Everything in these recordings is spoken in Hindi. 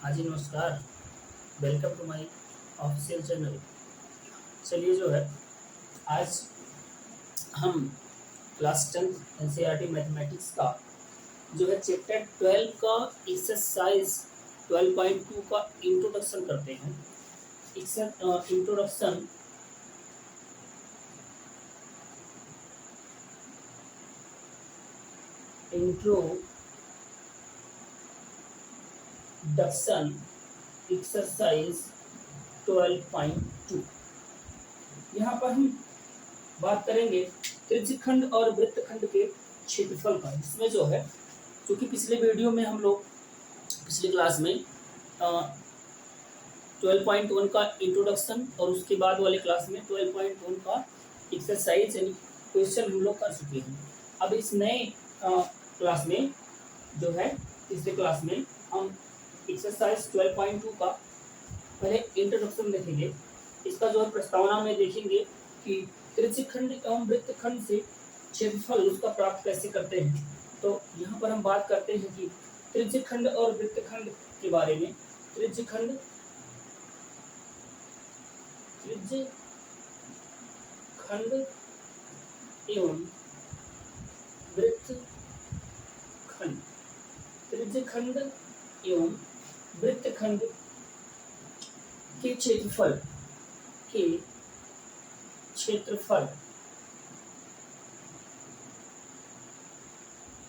हाँ जी, नमस्कार। Welcome to my official channel. चलिए जो है, आज हम क्लास 10th एनसीईआरटी मैथमेटिक्स का जो है चैप्टर 12 का एक्सरसाइज 12.2 का इंट्रोडक्शन करते हैं। Introduction exercise 12.2। यहाँ पर हम बात करेंगे त्रिज्यखंड और वृत्तखंड के क्षेत्रफल का, जिसमें जो है, क्योंकि पिछले वीडियो में हम लोग पिछली क्लास में 12.1 का इंट्रोडक्शन और उसके बाद वाले क्लास में 12.1 का एक्सरसाइज यानी क्वेश्चन हम लोग कर चुके हैं। अब इस नए क्लास में जो है, तीसरे क्लास में हम एक्सरसाइज 12.2 का पहले इंट्रोडक्शन देखेंगे। इसका जो है प्रस्तावना में देखेंगे कि त्रिज्यखंड एवं वृत्तखंड से क्षेत्रफल उसका प्राप्त कैसे करते हैं। तो यहाँ पर हम बात करते हैं कि त्रिज्यखंड और वृत्तखंड के बारे में। त्रिज्यखंड एवं वृत्तखंड, त्रिज्यखंड एवं वृत्तखंड के क्षेत्रफल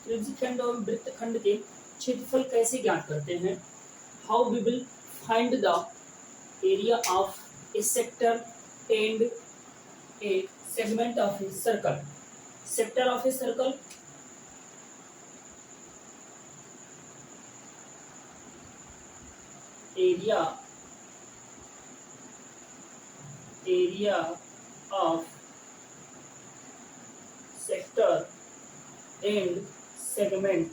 त्रिज्यखंड और वृत्तखंड के क्षेत्रफल कैसे ज्ञात करते हैं। How we will find the area of a sector and a segment of a circle. Sector of a circle, area of sector and segment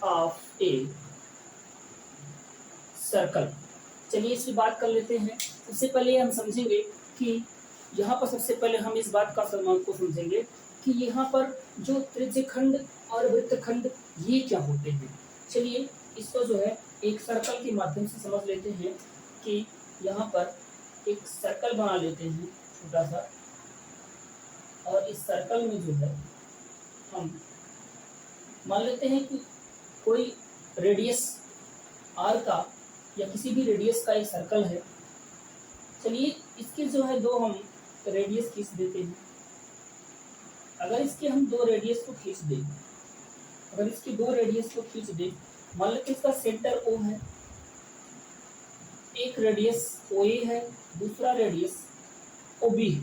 of a circle. चलिए इसकी बात कर लेते हैं। सबसे पहले हम समझेंगे कि यहाँ पर सबसे पहले हम इस बात को समझेंगे कि यहाँ पर जो त्रिज्यखंड और वृत्तखंड ये क्या होते हैं। चलिए इसको जो है एक सर्कल के माध्यम से समझ लेते हैं कि यहाँ पर एक सर्कल बना लेते हैं छोटा सा, और इस सर्कल में जो है हम मान लेते हैं कि कोई रेडियस आर का या किसी भी रेडियस का एक सर्कल है। चलिए इसके जो है दो हम रेडियस खींच देते हैं। अगर इसके हम दो रेडियस को खींच दें, मान लेते इसका सेंटर O है, एक रेडियस OA है, दूसरा रेडियस OB है।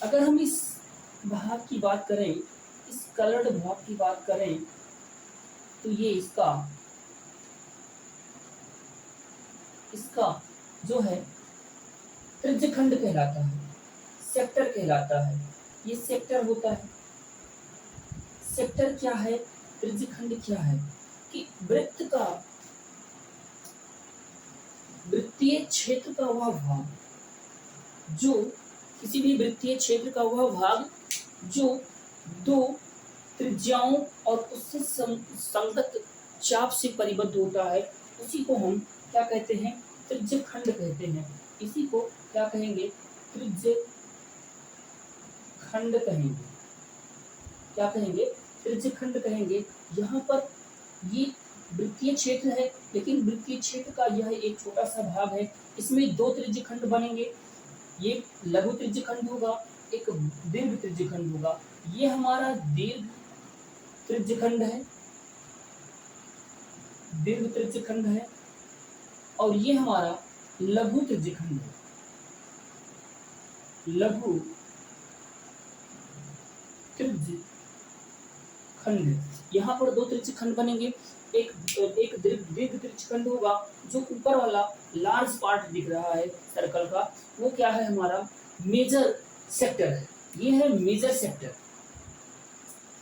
अगर हम इस भाग की बात करें, इस कलर्ड भाग की बात करें, तो ये इसका जो है त्रिज्यखंड कहलाता है, सेक्टर कहलाता है। ये सेक्टर होता है। सेक्टर क्या है, त्रिज्यखंड क्या है कि वृत्तीय क्षेत्र का वह भाग, जो किसी भी वृत्तीय क्षेत्र का वह भाग जो दो त्रिज्याओं और उससे संगत चाप से परिबद्ध होता है, उसी को हम क्या कहते हैं, त्रिज्यखंड कहते हैं। इसी को क्या कहेंगे, त्रिज्यखंड कहेंगे। क्या कहेंगे, त्रिज्यखंड कहेंगे। यहाँ पर ये वृत्तीय क्षेत्र है, लेकिन वृत्तीय क्षेत्र का यह एक छोटा सा भाग है। इसमें दो त्रिज्यखंड बनेंगे, ये लघु त्रिज्यखंड होगा, एक दीर्घ त्रिज्यखंड होगा। ये हमारा दीर्घ त्रिज्यखंड है, और ये हमारा लघु त्रिज्यखंड है। लघु त्रिज्यखंड, यहाँ पर दो त्रिज्यखंड बनेंगे। एक दीर्घ त्रिज्यखंड होगा, जो ऊपर वाला लार्ज पार्ट दिख रहा है सर्कल का, वो क्या है, हमारा मेजर सेक्टर है। ये है मेजर सेक्टर।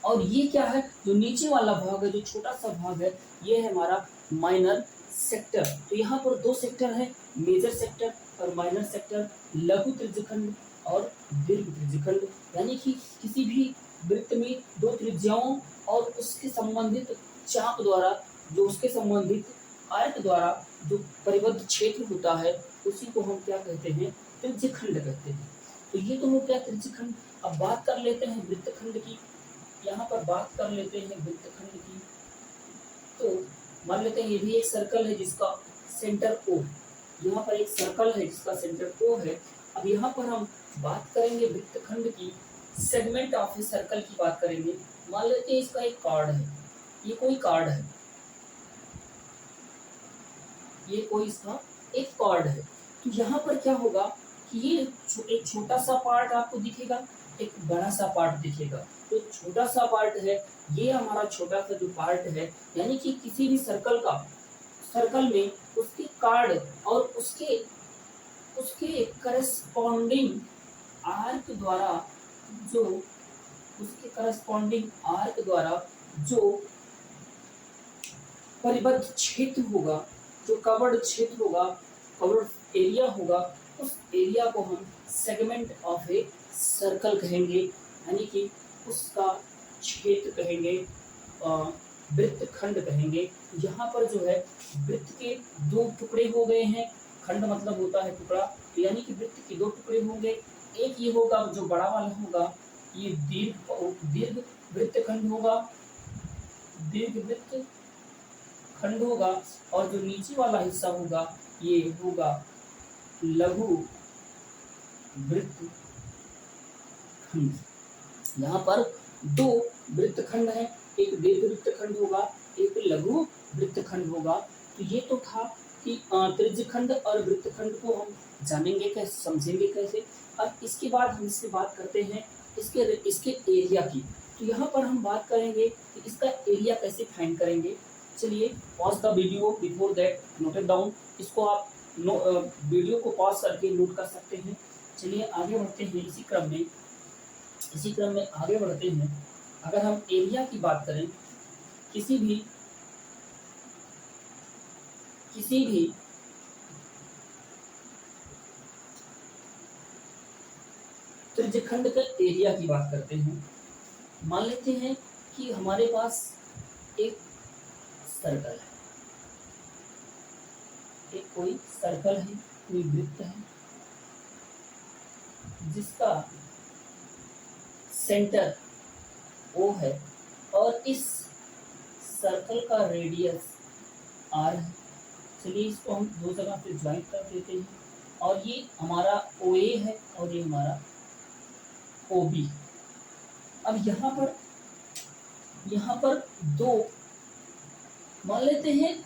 और ये क्या है, जो नीचे वाला भाग है, जो छोटा सा भाग है, ये है हमारा माइनर सेक्टर। तो यहाँ पर दो सेक्टर है, मेजर सेक्टर और माइनर सेक्टर, लघु त्रिज्यखंड और दीर्घ त्रिज्यखंड। यानी कि किसी भी वृत्त में दो त्रिज्याओं और उसके संबंधित चाप द्वारा, जो उसके संबंधित आयत द्वारा जो परिबद्ध क्षेत्र होता है, उसी को हम क्या कहते हैं, त्रिज्यखंड कहते हैं। तो ये तो हो गया त्रिज्यखंड। अब बात कर लेते हैं वृत्तखंड की। यहाँ पर बात कर लेते हैं वृत्तखंड की। तो मान लेते हैं ये भी एक सर्कल है जिसका सेंटर O, यहाँ पर एक सर्कल है जिसका सेंटर O है। अब यहाँ पर हम बात करेंगे वृत्तखंड की, सेगमेंट ऑफ ए सर्कल की बात करेंगे। मान लेते हैं इसका एक कार्ड है, ये कोई कार्ड है, ये कोई इसका एक कार्ड है। तो यहाँ पर क्या होगा कि ये एक छोटा सा पार्ट आपको दिखेगा, एक बड़ा सा पार्ट दिखेगा। तो छोटा सा पार्ट है, ये हमारा छोटा सा जो पार्ट है, यानी कि किसी भी सर्कल में उसके कार्ड और उसके करस्पॉन्डिंग आर्क द्वारा जो परिबद्ध क्षेत्र होगा, जो कवर्ड क्षेत्र होगा, कवर्ड एरिया होगा, उस एरिया को हम सेगमेंट ऑफ ए सर्कल कहेंगे, यानी कि उसका क्षेत्र कहेंगे, वृत्तखंड कहेंगे। यहाँ पर जो है वृत्त के दो टुकड़े हो गए हैं, खंड मतलब होता है टुकड़ा, यानी कि वृत्त के दो टुकड़े होंगे। एक ये होगा जो बड़ा वाला होगा, ये दीर्घ वृत्तखंड होगा, दीर्घ वृत्तखंड होगा, और जो नीचे वाला हिस्सा होगा ये होगा लघु वृत्तखंड। यहाँ पर दो वृत्तखंड है, एक दीर्घ वृत्तखंड होगा, एक लघु वृत्तखंड होगा। तो ये तो था कि त्रिज्यखंड और वृत्तखंड को हम जानेंगे कैसे, समझेंगे कैसे। अब इसके बाद हम इससे बात करते हैं इसके एरिया की। तो यहाँ पर हम बात करेंगे कि इसका एरिया कैसे फाइंड करेंगे। चलिए pause the video, before that note it down. इसको आप वीडियो को पॉज करके नोट कर सकते हैं। चलिए आगे बढ़ते हैं, इसी क्रम में आगे बढ़ते हैं। अगर हम एरिया की बात करें, किसी भी त्रिज्यखंड का एरिया की बात करते हैं। मान लेते हैं कि हमारे पास एक सर्कल है, एक कोई सर्कल है, कोई वृत्त है, जिसका सेंटर O है और इस सर्कल का रेडियस R है। चलिए इसको हम दो जगह पे ज्वाइंट कर देते हैं, और ये हमारा OA है और ये हमारा OB। अब यहाँ पर दो मान लेते हैं,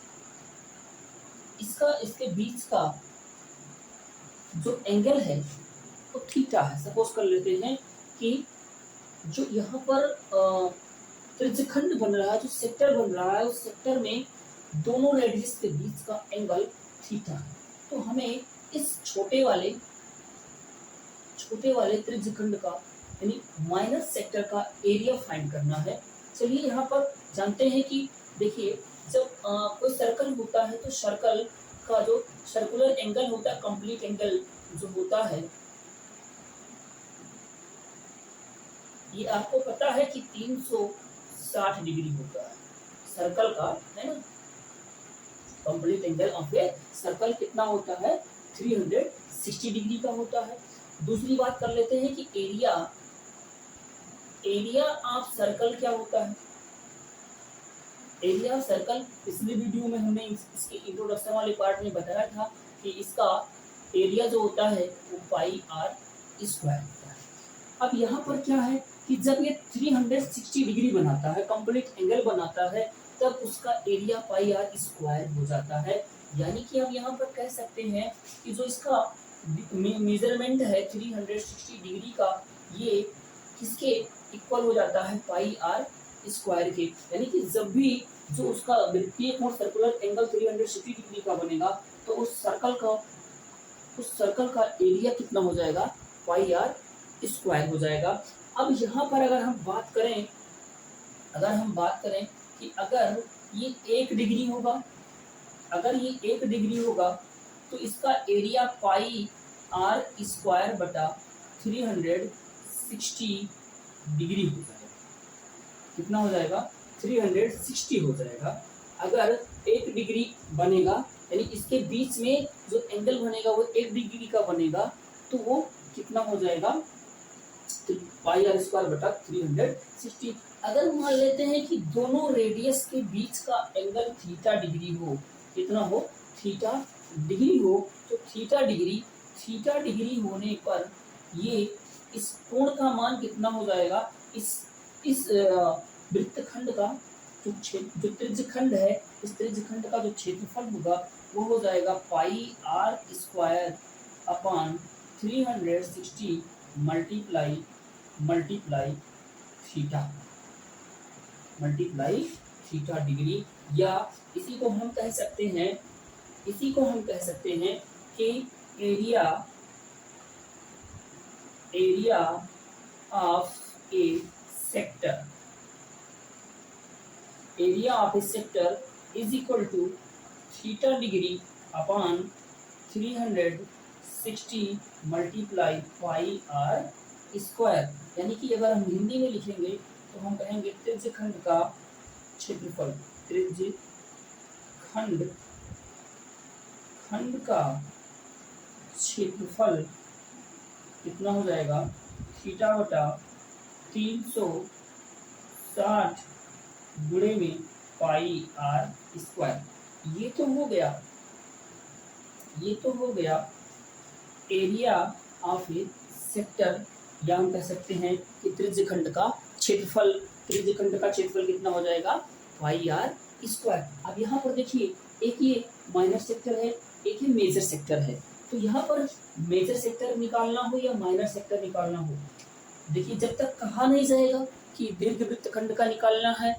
इसके बीच का जो एंगल है वो थीटा है। सपोज कर लेते हैं कि जो यहाँ पर त्रिज्यखंड बन रहा है, जो सेक्टर बन रहा है, उस सेक्टर में दोनों रेडियस के बीच का एंगल थीटा है। तो हमें इस छोटे वाले त्रिज्यखंड का यानी माइनर सेक्टर का एरिया फाइंड करना है। चलिए यहाँ पर जानते हैं कि देखिए, जब कोई सर्कल होता है तो सर्कल का जो सर्कुलर एंगल होता है, कंप्लीट एंगल जो होता है, ये आपको पता है कि 360 डिग्री होता है सर्कल का, है ना। Complete angle of a circle कितना होता है, 360 डिग्री का होता है। दूसरी बात कर लेते हैं कि एरिया ऑफ सर्कल क्या होता है। एरिया ऑफ सर्कल पिछले वीडियो में हमने इसके इंट्रोडक्शन वाले पार्ट में बताया था कि इसका एरिया जो होता है वो पाई आर स्क्वायर होता है। अब यहाँ पर क्या है कि जब ये 360 डिग्री बनाता है, कंप्लीट एंगल बनाता है, तब उसका एरिया पाई आर स्क्वायर हो जाता है। यानी कि हम यहाँ पर कह सकते हैं कि जो इसका मेजरमेंट है 360 डिग्री का, ये किसके इक्वल हो जाता है, पाई आर स्क्वायर के। यानी कि जब भी जो उसका वृत्तीय कोण सर्कुलर एंगल 360 डिग्री का बनेगा, तो उस सर्कल का एरिया कितना हो जाएगा, पाई आर स्क्वायर हो जाएगा। अब यहाँ पर अगर हम बात करें कि अगर ये 1 डिग्री होगा, तो इसका एरिया पाई आर स्क्वायर बटा 360 डिग्री हो जाएगा। कितना हो जाएगा 360 हो जाएगा। अगर 1 डिग्री बनेगा यानी इसके बीच में जो एंगल बनेगा वो 1 डिग्री का बनेगा तो वो कितना हो जाएगा पाई आर स्क्वायर बटा 360। अगर मान लेते हैं कि दोनों रेडियस के बीच का एंगल थीटा डिग्री हो, कितना हो थीटा डिग्री हो, तो थीटा डिग्री होने पर ये इस कोण का मान कितना हो जाएगा, इस वृत्तखंड का जो त्रिज्यखंड है, इस त्रिज्यखंड का जो क्षेत्रफल होगा वो हो जाएगा pi are square upon 360 multiply theta degree. या इसी को हम कह सकते हैं कि area of a sector is equal to theta degree upon 360 multiply pi are square. यानी कि अगर हम हिंदी में लिखेंगे तो हम कहेंगे त्रिज्यखंड का क्षेत्रफल, खंड का क्षेत्रफल कितना हो जाएगा थीटा बटा 360 गुणे में पाई आर स्क्वायर। ये तो हो गया एरिया ऑफ ए सेक्टर, या हम कह सकते हैं कि त्रिज्यखंड का क्षेत्रफल कितना हो जाएगा पाई आर स्क्वायर। अब यहाँ पर देखिए एक ये माइनर सेक्टर है, एक ये मेजर सेक्टर है, तो यहाँ पर मेजर सेक्टर निकालना हो या माइनर सेक्टर निकालना हो, देखिए जब तक कहा नहीं जाएगा कि दीर्घ वृत्तखंड का निकालना है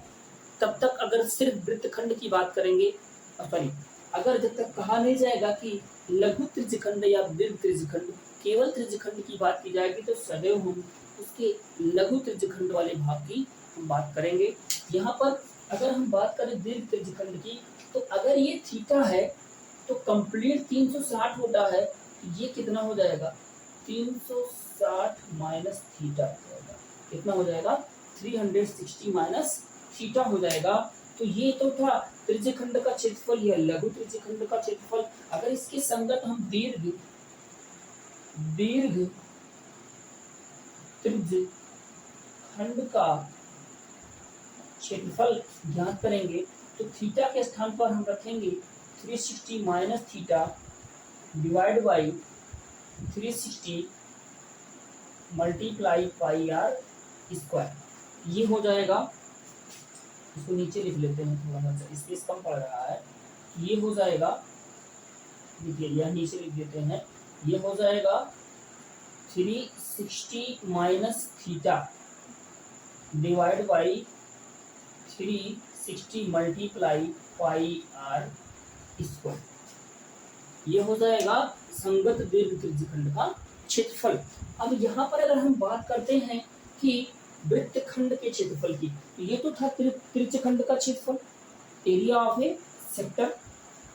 तब तक अगर सिर्फ वृत्तखंड की बात करेंगे, अगर जब तक कहा नहीं जाएगा कि लघु त्रिज्यखंड या दीर्घ त्रिज्यखंड, केवल त्रिज्यखंड की बात की जाएगी तो सदैव हम उसके लघु त्रिज्यखंड वाले भाग की हम बात करेंगे। यहाँ पर अगर हम बात करें दीर्घ त्रिज्यखंड की, तो अगर ये थीटा है तो कंप्लीट 360 होता है, ये कितना हो जाएगा 360 माइनस थीटा हो जाएगा, कितना हो जाएगा 360 माइनस थीटा हो जाएगा। तो ये तो था त्रिज्यखंड का क्षेत्रफल या लघु त्रिज्यखंड का क्षेत्रफल। अगर इसके संगत हम दीर्घ त्रिज्यखंड का क्षेत्रफल ज्ञात करेंगे तो थीटा के स्थान पर हम रखेंगे 360 minus theta divide by 360 multiply pi are square. ये हो जाएगा, इसको नीचे लिख लेते हैं, थोड़ा सा स्पेस कम पड़ रहा है, ये हो जाएगा, देखिए यह नीचे लिख देते हैं, ये हो जाएगा 360 minus theta divide by 360 multiply pi are square. ये हो जाएगा संगत दीर्घ त्रिज्यखंड का क्षेत्रफल। अब यहाँ पर अगर हम बात करते हैं कि वृत्तखंड के क्षेत्रफल की, तो ये तो था त्रिज्यखंड का क्षेत्रफल, एरिया ऑफ ए सेक्टर,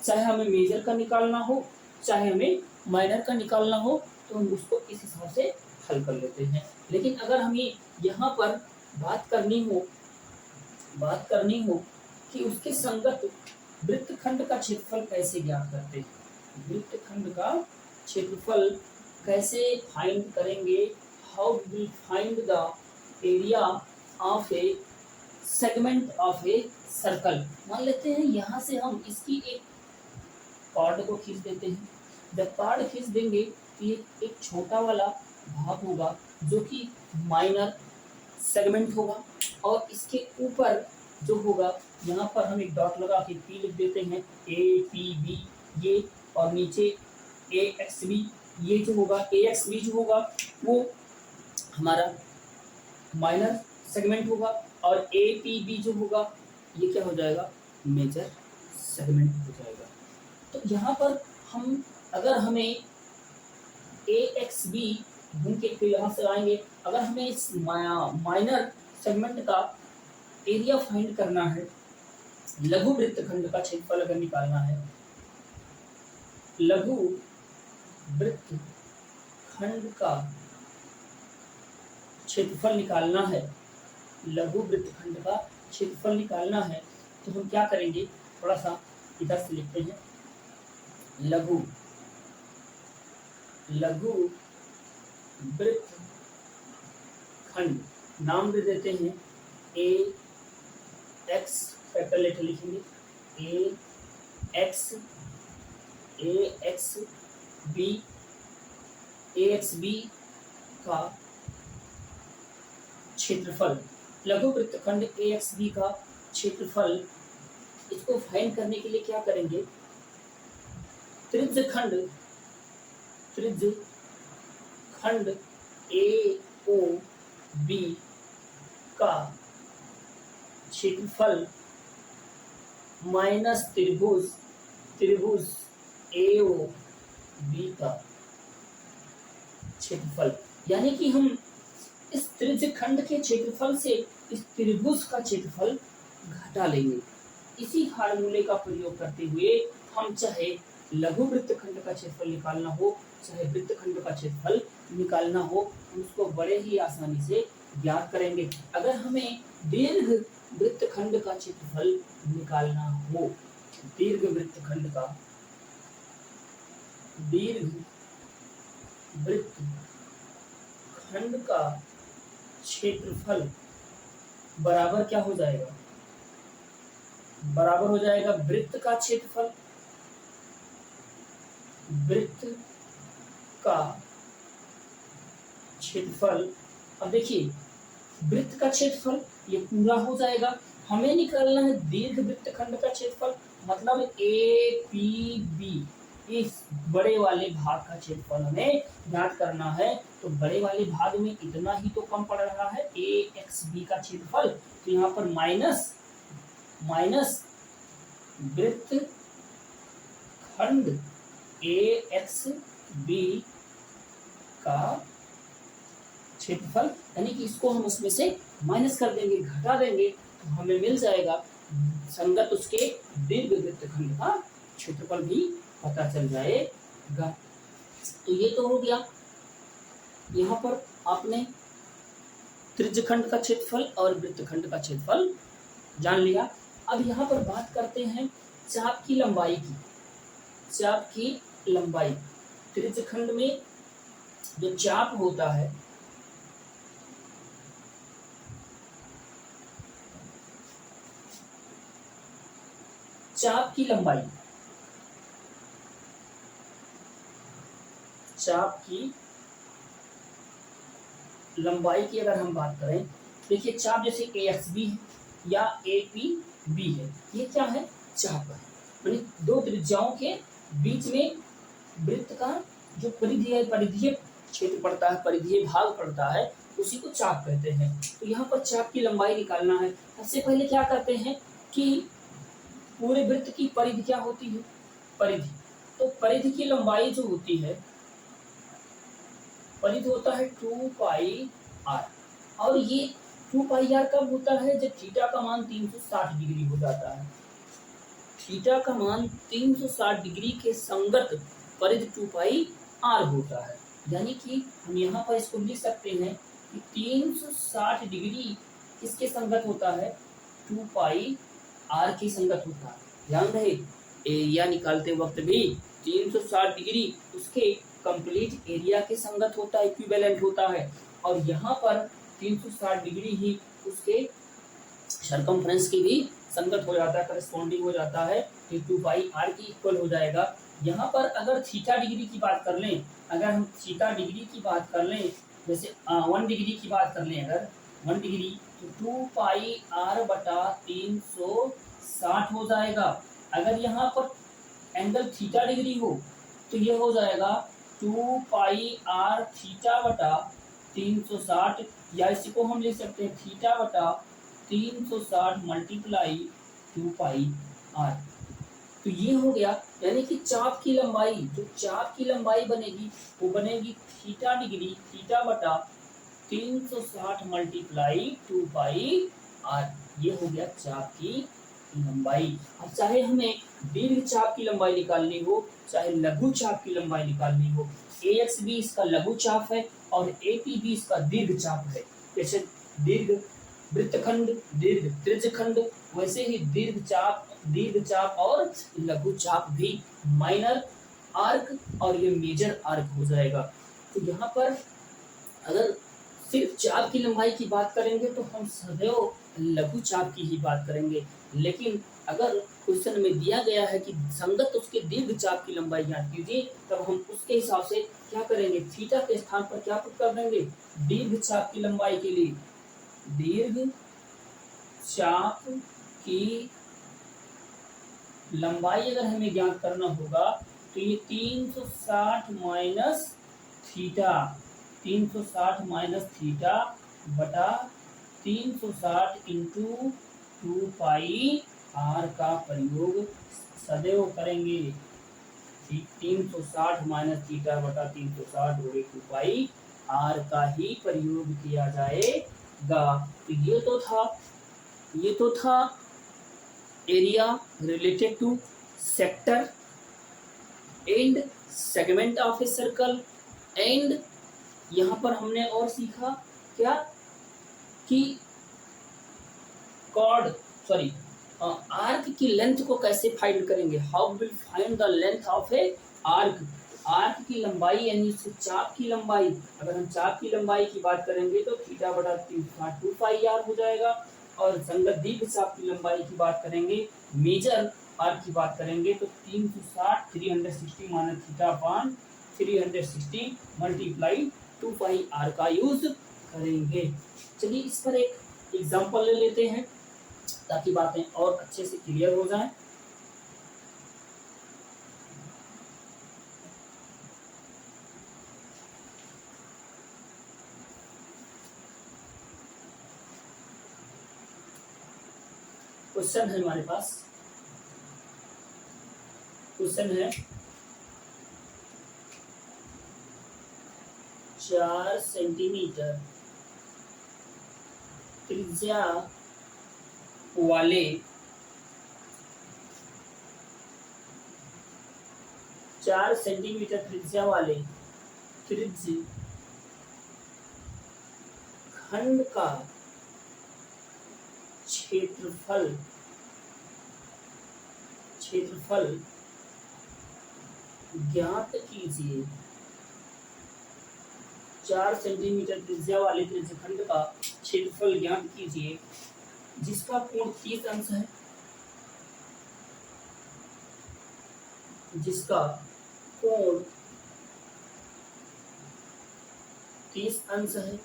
चाहे हमें मेजर का निकालना हो चाहे हमें माइनर का निकालना हो तो हम उसको इस हिसाब से हल कर लेते हैं। लेकिन अगर हमें यहाँ पर बात करनी हो कि उसके संगत वृत्तखंड का क्षेत्रफल कैसे ज्ञात करते हैं, वृत्तखंड का क्षेत्रफल कैसे फाइंड करेंगे, how will find the area of A segment of a circle. मान लेते हैं यहाँ से हम इसकी एक कॉर्ड को खींच देते हैं, जब कॉर्ड खींच देंगे तो ये एक छोटा वाला भाग होगा जो कि माइनर सेगमेंट होगा, और इसके ऊपर जो होगा यहाँ पर हम एक डॉट लगा के पी लिख देते हैं, ए पी बी ये, और नीचे ए एक्स बी, ये जो होगा ए एक्स बी जो होगा वो हमारा माइनर सेगमेंट होगा, और ए पी बी जो होगा ये क्या हो जाएगा मेजर सेगमेंट हो जाएगा। तो यहाँ पर हम अगर हमें ए एक्स बी ढूंढ के फिर यहाँ से आएंगे, अगर हमें इस माइनर सेगमेंट का एरिया फाइंड करना है, लघु वृत्तखंड का क्षेत्रफल अगर निकालना है, लघु वृत्तखंड का क्षेत्रफल निकालना है लघु वृत्तखंड का क्षेत्रफल निकालना है तो हम क्या करेंगे, थोड़ा सा इधर से लिखते हैं। लघु वृत्तखंड नाम दे देते हैं ए एक्स, कैपिटल लेटर लिखेंगे ए एक्स बी का क्षेत्रफल, लघु वृत्तखंड ए एक्स बी का क्षेत्रफल। इसको फाइंड करने के लिए क्या करेंगे, त्रिज्यखंड ए ओ बी का क्षेत्रफल माइनस त्रिभुज ए ओ बी का क्षेत्रफल, यानी कि हम इस त्रिज्यखंड के क्षेत्रफल से इस त्रिभुज का क्षेत्रफल घटा लेंगे। इसी फार्मूले का प्रयोग करते हुए हम चाहे लघु वृत्तखंड का क्षेत्रफल निकालना हो, चाहे वृत्तखंड का क्षेत्रफल निकालना हो, हम उसको बड़े ही आसानी से ज्ञात करेंगे। अगर हमें दीर्घ वृत्तखंड का क्षेत्रफल निकालना हो, दीर्घ वृत्तखंड का क्षेत्रफल बराबर क्या हो जाएगा, बराबर हो जाएगा वृत्त का क्षेत्रफल, वृत्त का क्षेत्रफल। अब देखिए वृत्त का क्षेत्रफल ये पूरा हो जाएगा, हमें निकालना है दीर्घ वृत्तखंड का क्षेत्रफल, मतलब ए पी बी, इस बड़े वाले भाग का क्षेत्रफल हमें ज्ञात करना है। तो बड़े वाले भाग में इतना ही तो कम पड़ रहा है ए एक्स बी का क्षेत्रफल, तो यहाँ पर माइनस वृत्तखंड ए एक्स बी का क्षेत्रफल, यानी कि इसको हम उसमें से माइनस कर देंगे, घटा देंगे, तो हमें मिल जाएगा संगत उसके दीर्घ वृत्तखंड का क्षेत्रफल भी पता चल जाएगा। तो ये तो हो गया, यहाँ पर आपने त्रिज्यखंड का क्षेत्रफल और वृत्तखंड का क्षेत्रफल जान लिया। अब यहाँ पर बात करते हैं चाप की लंबाई की। चाप की लंबाई, त्रिज्यखंड में जो चाप होता है, चाप की लंबाई, चाप की लंबाई की अगर हम बात करें, देखिए चाप जैसे ए एक्स बी है या ए पी बी है, ये क्या है, चाप है, यानी दो त्रिज्याओं के बीच में वृत्त का जो परिधीय क्षेत्र पड़ता है, परिधीय भाग पड़ता है, उसी को चाप कहते हैं। तो यहाँ पर चाप की लंबाई निकालना है। सबसे पहले क्या करते हैं कि पूरे वृत्त की परिधि क्या होती है, परिधि, तो परिधि की लंबाई जो होती है, परिधि होता है 2 पाई आर, और ये 2 पाई आर कब होता है, जब थीटा का मान 360 डिग्री हो जाता है। थीटा का मान 360 डिग्री के संगत परिधि 2 पाई आर होता है, यानी कि हम यहाँ पर इसको लिख सकते हैं कि 360 डिग्री किसके संगत होता है, 2 पाई आर की संगत होता है। ध्यान रहे एरिया निकालते वक्त भी 360 डिग्री उसके कंप्लीट एरिया के संगत होता है, इक्विवेलेंट होता है, और यहाँ पर 360 डिग्री ही उसके सरकमफ्रेंस की भी संगत हो जाता है, करस्पॉन्डिंग हो जाता है, तो 2 पाई आर की इक्वल हो जाएगा। यहाँ पर अगर थीटा डिग्री की बात कर लें, अगर हम थीटा डिग्री की बात कर लें, जैसे 1 डिग्री की बात कर लें, अगर 1 डिग्री, तो 2 पाई आर बटा 360 हो जाएगा। अगर यहाँ पर एंगल थीटा डिग्री हो तो ये हो जाएगा 2 पाई आर थीटा बटा 360, या इसी को हम लिख सकते हैं थीटा बटा 360 मल्टीप्लाई 2 पाई आर। तो ये हो गया, यानी कि चाप की लंबाई, जो चाप की लंबाई बनेगी वो बनेगी थीटा डिग्री, थीटा बटा 360 मल्टीप्लाई 2 पाई आर। ये हो गया चाप की लंबाई। अब चाहे हमें दीर्घ चाप की लंबाई निकालनी हो, चाहे लघु चाप की लंबाई निकालनी हो, ए एक्स बी इसका लघु चाप है और ए पी बी इसका दीर्घ चाप है। जैसे दीर्घ वृत्तखंड, दीर्घ त्रिज्यखंड, वैसे ही दीर्घ चाप और लघु चाप भी माइनर आर्क और ये मेजर आर्क हो जाएगा। तो यहाँ पर अगर सिर्फ चाप की लंबाई की बात करेंगे तो हम सदैव लघु चाप की ही बात करेंगे, लेकिन अगर क्वेश्चन में दिया गया है कि संगत उसके दीर्घ चाप की लंबाई ज्ञात कीजिए, तब हम उसके हिसाब से क्या करेंगे, थीटा के स्थान पर क्या पुट कर देंगे, दीर्घ चाप की लंबाई के लिए दीर्घ चाप की लंबाई अगर हमें ज्ञात करना होगा तो ये 360 माइनस थीटा, 360 माइनस थीटा बटा 360 इंटू 2 पाई आर का प्रयोग सदैव करेंगे। 360 माइनस थीटा बटा 360 बटे 2 पाई आर का ही प्रयोग किया जाएगा। तो ये तो था area related to sector and segment of a circle. And यहाँ पर हमने और सीखा क्या कि आर्क की लेंथ को कैसे फाइंड करेंगे, how will find the length of A arc. Arc की लंबाई यानी चाप की लंबाई, अगर हम चाप की लंबाई की बात करेंगे तो थीटा बटा 2 पाई आर हो जाएगा, और संगत दीर्घ चाप की लंबाई की बात करेंगे, मेजर आर्क की बात करेंगे तो 360 minus theta upon 360 multiply 2 pi R का यूज करेंगे। चलिए इस पर एक एग्जांपल ले लेते हैं ताकि बातें और अच्छे से क्लियर हो जाएं। क्वेश्चन है हमारे पास, क्वेश्चन है 4 सेंटीमीटर त्रिज्या वाले 4 सेंटीमीटर त्रिज्या वाले त्रिज्य खंड का क्षेत्रफल ज्ञात कीजिए। 4 सेंटीमीटर त्रिज्या वाले त्रिज्यखंड का क्षेत्रफल ज्ञात कीजिए जिसका कोण 30 अंश है, जिसका कोण 30 अंश है,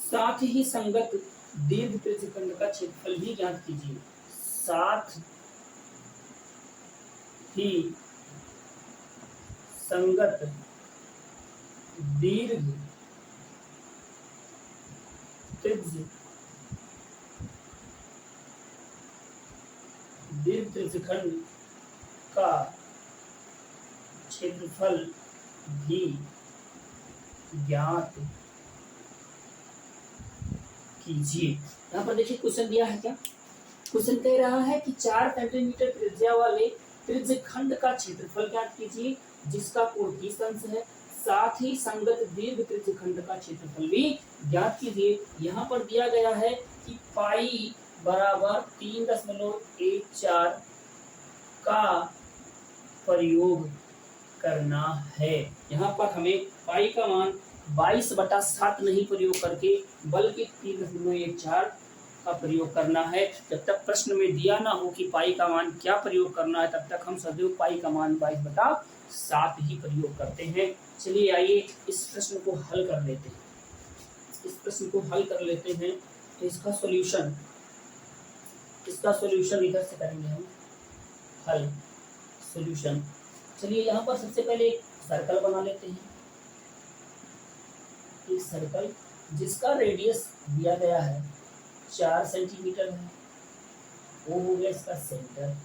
साथ ही संगत दीर्घ त्रिज्यखंड का क्षेत्रफल भी ज्ञात कीजिए। साथ ही संगत दीर्घ त्रिज्यखंड का क्षेत्रफल भी ज्ञात कीजिए। यहाँ पर देखिए क्वेश्चन दिया है क्या, क्वेश्चन कह रहा है कि 4 सेंटीमीटर त्रिज्या वाले त्रिज्यखंड का क्षेत्रफल ज्ञात कीजिए जिसका कोण 30 अंश है, साथ ही संगत दीर्घ त्रिज्यखंड का क्षेत्रफल भी ज्ञात कीजिए। यहाँ पर दिया गया है कि पाई बराबर 3.14 का प्रयोग करना है। यहाँ पर हमें पाई का मान 22/7 नहीं प्रयोग करके बल्कि 3.14 का प्रयोग करना है। जब तक प्रश्न में दिया ना हो कि पाई का मान क्या प्रयोग करना है, तब तक हम सदैव पाई का मान 22/7 ही प्रयोग करते हैं। चलिए आइए इस प्रश्न को हल कर लेते हैं। तो इसका सॉल्यूशन इधर से करेंगे हम, हल सॉल्यूशन। चलिए यहाँ पर सबसे पहले एक सर्कल बना लेते हैं, एक सर्कल जिसका रेडियस दिया गया है 4 सेंटीमीटर है। वो हो गया इसका सेंटर,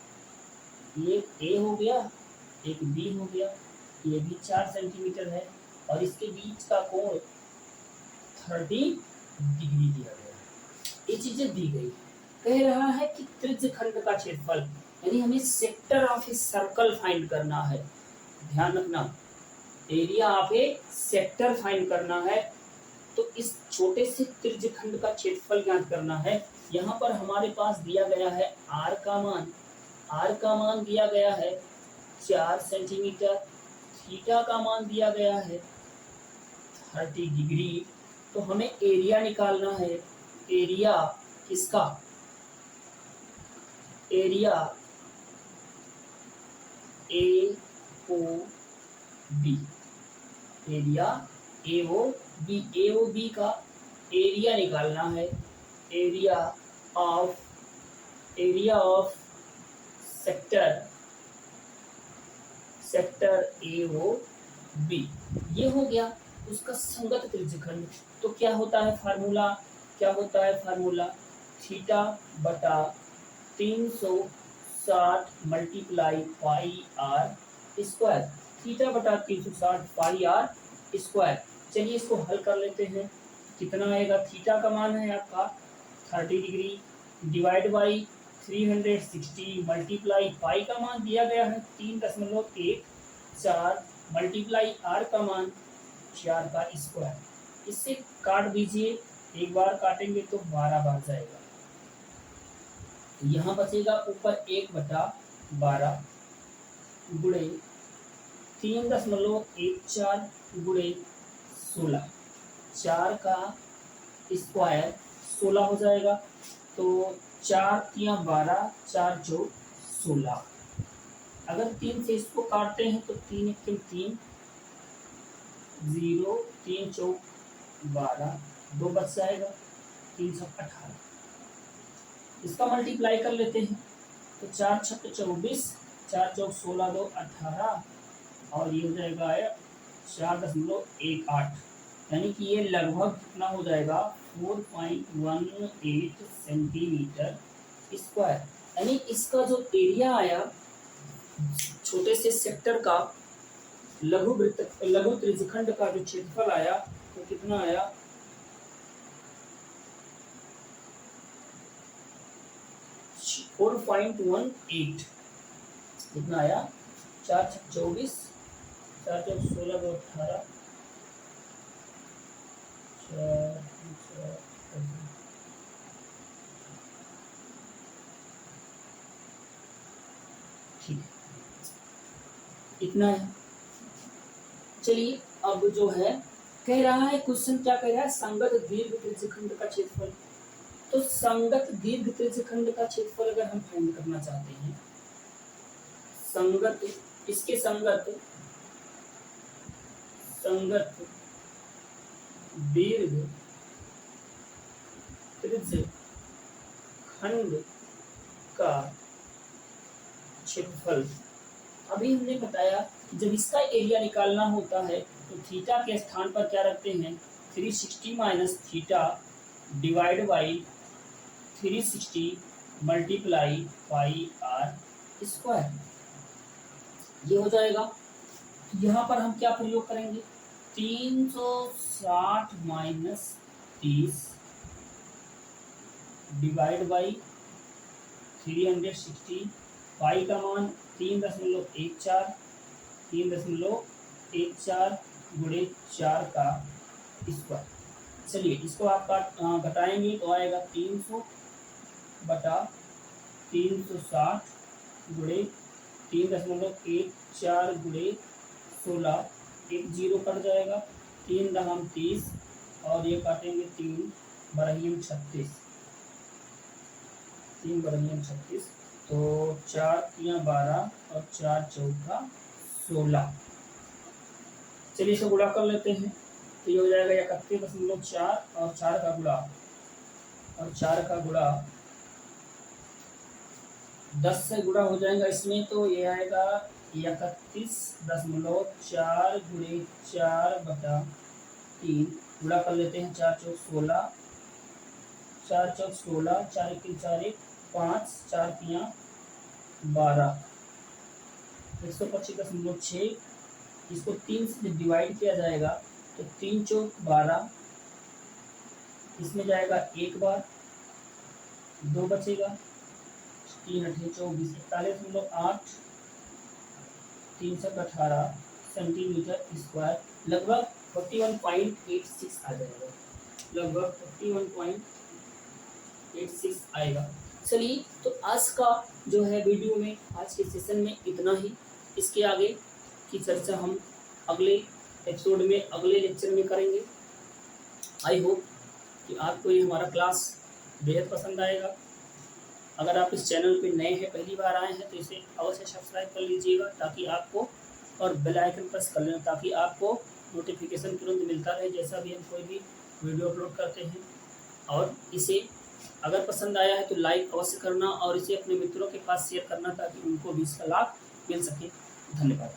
ये ए हो गया, एक बी हो गया, ये भी 4 सेंटीमीटर है और इसके बीच का कोण 30 डिग्री दिया गया है। ये चीजें दी गई, कह रहा है कि त्रिज्यखंड का क्षेत्रफल, यानी हमें sector of a circle find करना है। ध्यान रखना, area of a sector find करना है। तो इस छोटे से त्रिज्यखंड का क्षेत्रफल ज्ञात करना है। यहाँ पर हमारे पास दिया गया है r का मान, r का मान दिया गया है 4 सेंटीमीटर, थीटा का मान दिया गया है 30 डिग्री। तो हमें एरिया निकालना है। एरिया किसका? Area A O B, area A O B का एरिया निकालना है। Area of sector A O B, ये हो गया उसका संगत त्रिज्यखंड। तो क्या होता है फार्मूला? थीटा बटा 360 multiply pi are square, theta बटा 360 पाई आर स्क्वायर। चलिए इसको हल कर लेते हैं। कितना आएगा? थीटा का मान है आपका 30 डिग्री डिवाइड बाई 360 मल्टीप्लाई पाई का मान दिया गया है 3.14 मल्टीप्लाई आर का मान 4 का स्क्वायर। इससे काट दीजिए, एक बार काटेंगे तो 12 बार जाएगा। तो यहाँ बचेगा ऊपर 1/12 गुणे 3.14 गुणे 16, 4 का स्क्वायर 16 हो जाएगा। तो 4 तिया 12, 4 चौक 16। अगर 3 से इसको काटते हैं तो 3 1 3, 0 3 चौक 12, 2 बच जाएगा, 3 7 18। इसका मल्टीप्लाई कर लेते हैं तो 4 6 24, 4 चौक 16, 2 18 और ये हो जाएगा 4.18, यानी कि ये लगभग कितना हो जाएगा 4.18 सेंटीमीटर स्क्वायर। यानी इसका जो एरिया आया छोटे से सेक्टर का लघु त्रिज्यखंड का जो क्षेत्रफल आया तो कितना आया 4.18, कितना आया 4 6 24, 4 चौक 16, 2 18, ठीक है, इतना है। चलिए अब जो है कह रहा है क्वेश्चन, क्या कह रहा है? संगत दीर्घ त्रिज्यखंड का क्षेत्रफल। तो संगत दीर्घ त्रिज्यखंड का क्षेत्रफल अगर हम फाइंड करना चाहते हैं, इसके संगत दीर्घ त्रिज्यखंड का क्षेत्रफल, अभी हमने बताया जब इसका एरिया निकालना होता है तो थीटा के स्थान पर क्या रखते हैं 360 minus theta divide by 360 multiply pi are square, ये हो जाएगा। यहाँ पर हम क्या प्रयोग करेंगे 360 माइनस 30 डिवाइड बाई 360, पाई का मान 3.14 गुणे 4 का स्क्वायर। चलिए इसको आप घटाएंगे तो आएगा 300 बटा 360 गुणे 3.14 गुणे 16, एक 0 कट जाएगा, 3 दहम 30 और ये काटेंगे 3 बरहियम 36, 3 बरहियम 36, तो 4 तिया 12 और 4 चौका 16। चलिए इसे गुणा कर लेते हैं तो ये हो जाएगा 31.4 और 4 का गुणा 10 से गुणा हो जाएगा इसमें, तो ये आएगा 31.4 गुणे 4 बटा 3, गुणा कर लेते हैं 4 चौक 16, 4 चौक 16, 4 1 4 1 5, 4 तिया 12, 125.6। इसको 3 से डिवाइड किया जाएगा तो 3 चौक 12, इसमें जाएगा 1 बार, 2 बचेगा, 3 8 24, 41.8, 318 सेंटीमीटर स्क्वायर, लगभग 41.86 आ जाएगा। लगभग 51.86 आएगा। चलिए, तो आज का जो है वीडियो में, आज के सेशन में इतना ही। इसके आगे की चर्चा हम अगले एपिसोड में, अगले लेक्चर में करेंगे। आई होप कि आपको ये हमारा क्लास बेहद पसंद आएगा। अगर आप इस चैनल पे नए हैं, पहली बार आए हैं, तो इसे अवश्य सब्सक्राइब कर लीजिएगा ताकि आपको, और बेल आइकन प्रेस कर लेना ताकि आपको नोटिफिकेशन तुरंत मिलता रहे जैसा भी हम कोई भी वीडियो अपलोड करते हैं। और इसे अगर पसंद आया है तो लाइक अवश्य करना और इसे अपने मित्रों के पास शेयर करना ताकि उनको भी इसका लाभ मिल सके। धन्यवाद।